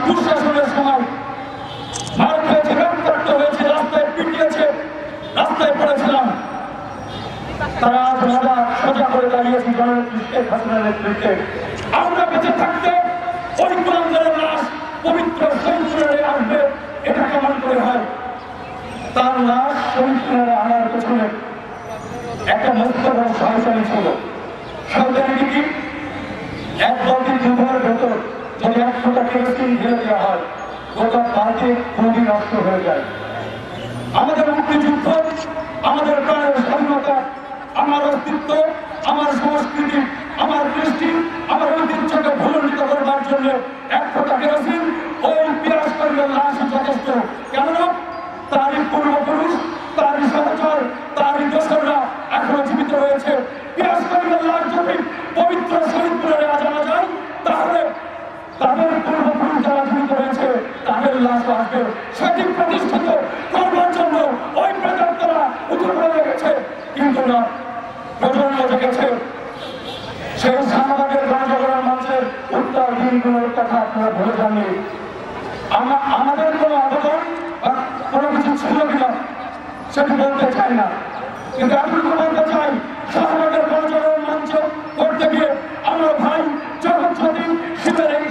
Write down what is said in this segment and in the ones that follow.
দুঃশাসনের সময় মার খেয়েছে, রক্তাক্ত হয়েছে, রাস্তায় পিটিয়েছে, রাস্তায় পড়েছিলাম। তারা আজ সোজা করে দাঁড়িয়েছে জননেত্রী শেখ হাসিনার নেতৃত্বে। আমরা বেঁচে থাকতে ওই কুলাঙ্গারের লাশ পবিত্র শহীদ মিনারে আসবে, এটা কেমন করে হয়? তার লাশ শহীদ মিনারে আনার পেছনে একটা মুক্তবড় সহযোগী ছিল। সহযোগী কি? এক বালতি দুধের ভেতর যদি 100 টাকা কেরোসিন ঢেলে দেওয়া হয়, গোটা বালতি খুবই নষ্ট হয়ে যায়। আমাদের মুক্তিযুদ্ধ, আমাদের প্রাণের স্বাধীনতা, আমার অস্তিত্ব, আমার সংস্কৃতি, আমার কৃষ্টি, আমার ঐতিহ্যকে ভুলণ্ডিত করবার জন্য 100 টাকা কেরোসিন ওই পিয়াস করিমের লাশ যথেষ্ট। কেননা তারই পূর্বপুরুষ, তারই সহচর, তারই দোসররা এখনো জীবিত রয়েছে। পিয়াস করিমের লাশ যদি পবিত্র শহীদ মিনারে আনা যায়, তাহলে তাদের পূর্বপুরুষ যারা জীবিত রয়েছে তাদের লাশ আসবে। সেটি প্রতিষ্ঠিত করবার জন্য ওই প্রজন্মরা উঠে পড়ে গেছে। কিন্তু না, প্রজন্ম জেগেছে। সেই শাহবাগের গণজাগরণ মঞ্চের উত্তর দিনগুলোর কথা আপনারা ভুলে যাননি। আমাদের কোনো আবেদন কোনো কিছু ছিল কিনা সেটি বলতে চাই না, কিন্তু এতটুকু বলতে চাই, শাহবাগের গণজাগরণ মঞ্চ করতে গিয়ে আমরা ভাই জগৎ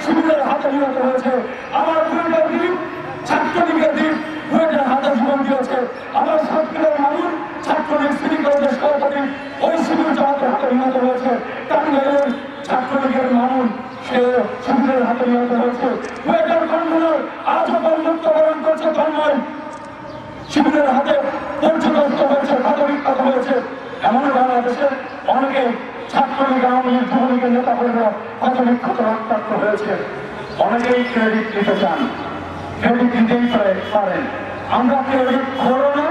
শিবিরের হাতে নিহত হয়েছে। আমার বুয়েটের দ্বীপ ছাত্রলীগের দ্বীপ বুয়েটের হাতে জীবন দিয়েছে। আমার সাতক্ষীরার মানুষ ছাত্রলীগ সিটি কলেজের সভাপতি ওই শিবির জামাতের হাতে নিহত হয়েছে। টাঙ্গাইলের ছাত্রলীগের মানুষ সে শিবিরের হাতে নিহত হয়েছে। বুয়েটের কনভেনর আজও বন্ধুত্ববরণ করছে তন্ময়, শিবিরের হাতে পর্যদস্ত হয়েছে, ক্ষতবিক্ষত হয়েছে। এমন বাংলাদেশের অনেকে ছাত্রলীগ, আওয়ামী লীগ, যুবলীগের নেতা কর্মীরা ক্ষতবিক্ষত রক্তাক্ত হয়েছে। অনেকেই ক্রেডিট দিতে চান, ক্রেডিট দিতেই পারেন। আমরা ক্রেডিট করো না,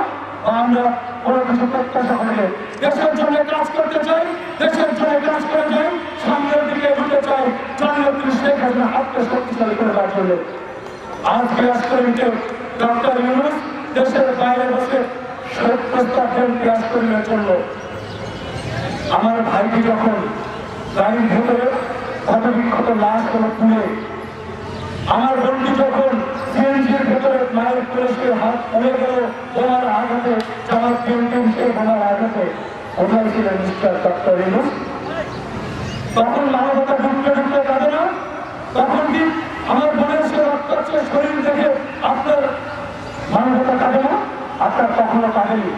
আমরা কোনো কিছু প্রত্যাশা করি। দেশের জন্য কাজ করতে চাই, দেশের জন্য কাজ করে যাই, সামনের দিকে এগোতে চাই, জননেত্রী শেখ হাসিনা হাতকে শক্তিশালী করবার জন্য। আজকে আজকে ডক্টর ইউনূস দেশের বাইরে বসে শোক প্রস্তাব দেন পেশ করিবার জন্য। আমার ভাইটি যখন গাড়ির ভেতরে ক্ষতবিক্ষত লাশ কোনো তুলে, আমার বন্ধু যখন সিএনজির ভেতরে মায়ের পুলিশের হাত পড়ে গেল বোমার আঘাতে, জামাত বিএনপির সেই বোমার আঘাতে, কোথায় ছিলেন মিস্টার ডক্টর ইউনূস? তখন মানবতা ঢুকতে ঢুকতে কাঁদে না? তখন কি আমার বোনের সে রক্তাক্ত শরীর দেখে আপনার মানবতা কাঁদে না? আপনার কখনো কাঁদেনি।